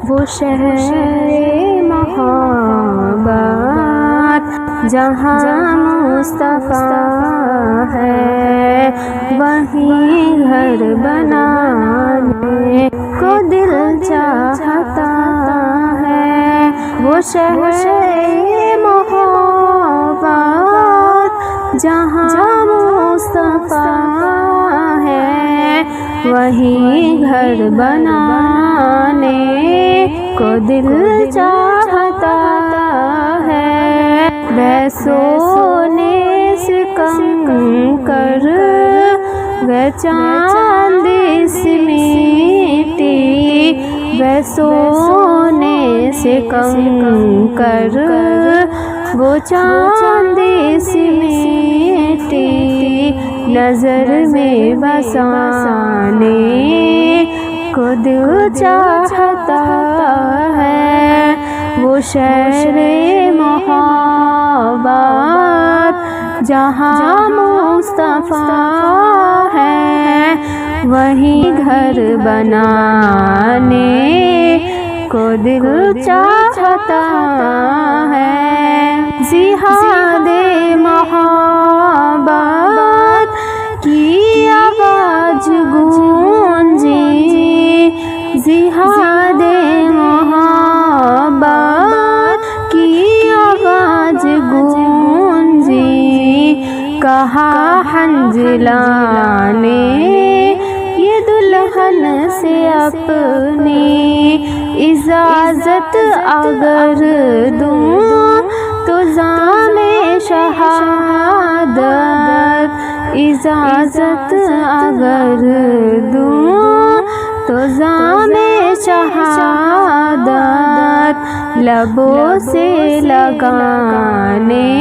وہ شہر محبت جہاں مصطفیٰ ہے، وہیں گھر بنانے کو دل چاہتا ہے۔ وہ شہر محبت جہاں مصطفیٰ ہے، وہیں گھر بنانے کو دل چاہتا ہے۔ وہ سونے سے کنکر، وہ چاندی سے مٹی، وہ سونے سے کنکر، وہ چاندی سے مٹی، نظر میں بسانے کو دل چاہتا ہے۔ وہ شہر محبت جہاں مصطفیٰ ہے، وہیں گھر بنانے کو دل چاہتا ہے۔ جہاد محبت کی آواز گونجی، جہاد محبت کی آواز گونجی، کہا حنظلہ نے یہ دلہن سے اپنی اجازت اگر دوں تو جام شہادت، اجازت اگر دوں تو جام شہادت لبوں سے لگانے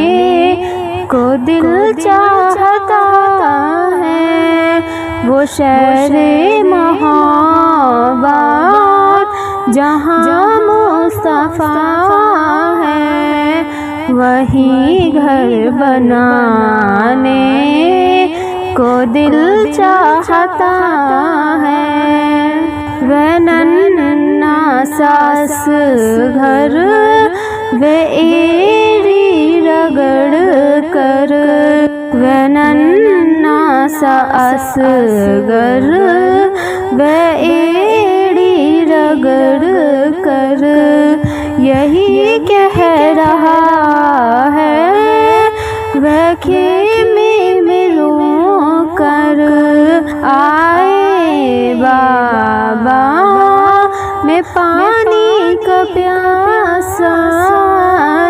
کو دل چاہتا ہے۔ وہ شہر محبت جہاں مصطفیٰ ہے، وہیں گھر بنانے کو دل چاہتا ہے۔ وہ ننھا سا گھر، وہ ایڑی رگڑ کر، وہ ننھا سا گھر، وہ ایڑی رگڑ کر یہی کہہ رہا ہے، وہ خیمے میں رو کر آئے بابا، میں پانی کا پیاسا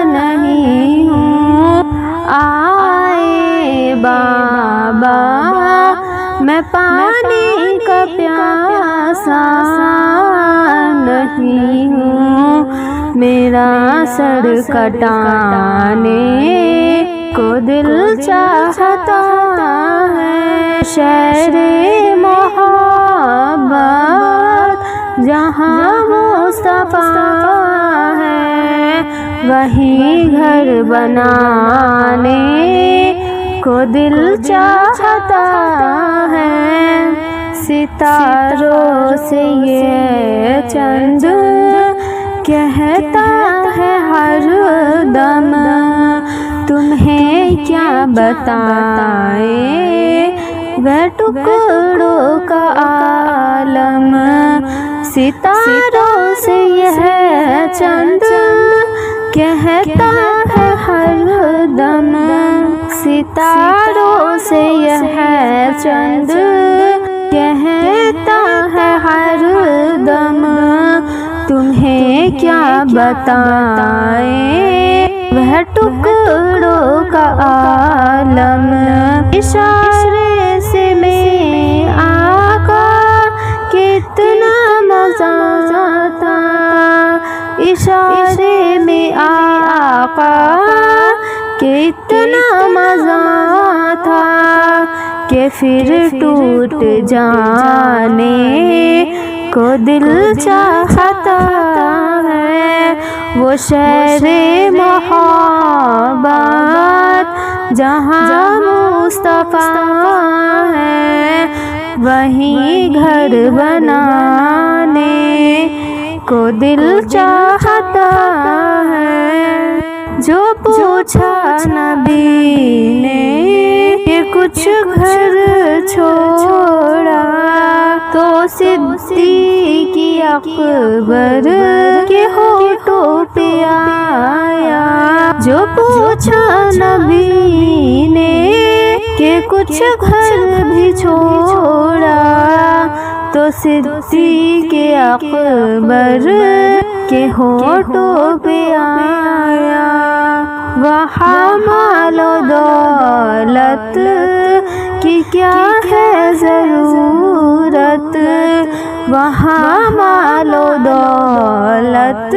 نہیں ہوں، آئے بابا میں پانی کا پیاسا نہیں ہوں، میرا سر کٹانے کو دل چاہتا ہے۔ شہر محبت جہاں مصطفیٰ ہے، وہیں گھر بنانے کو دل چاہتا ہے۔ ستاروں سے یہ چند کہتا ہے ہر دم، تمہیں کیا بتائیں وہ ٹکڑوں کا عالم۔ ستاروں سے یہ چند کہتا ہے ہر دم، ستاروں سے یہ چند کہتا ہے ہر دم، تمہیں کیا بتائیں وہ ٹکڑوں کا عالم۔ اشارے سے میں آقا کتنا مزہ تھا، اشارے میں آقا کتنا مزہ تھا، کہ پھر ٹوٹ جانے کو دل چاہتا ہے۔ وہ شہر محبت جہاں مصطفیٰ ہے، وہیں گھر بنانے کو دل چاہتا ہے۔ جو پوچھا نبی نے کہ کچھ گھر چھوڑا، تو صدیق اکبر کے ہونٹوں پہ آیا۔ جو پوچھا نبی نے کہ کچھ گھر بھی چھوڑا، تو صدیق اکبر کے ہونٹوں پہ آیا۔ وہاں مال و دولت کی کیا ہے ضرورت، وہاں مال و دولت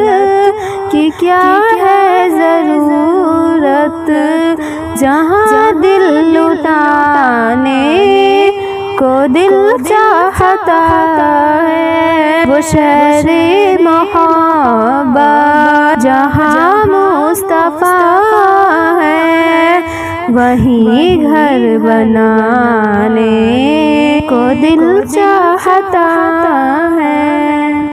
کی کیا ہے ضرورت، جہاں دل لٹانے کو دل چاہتا ہے۔ وہ شہر محبت جہاں مصطفیٰ ہے، وہیں گھر بنانے کو دل چاہتا ہے۔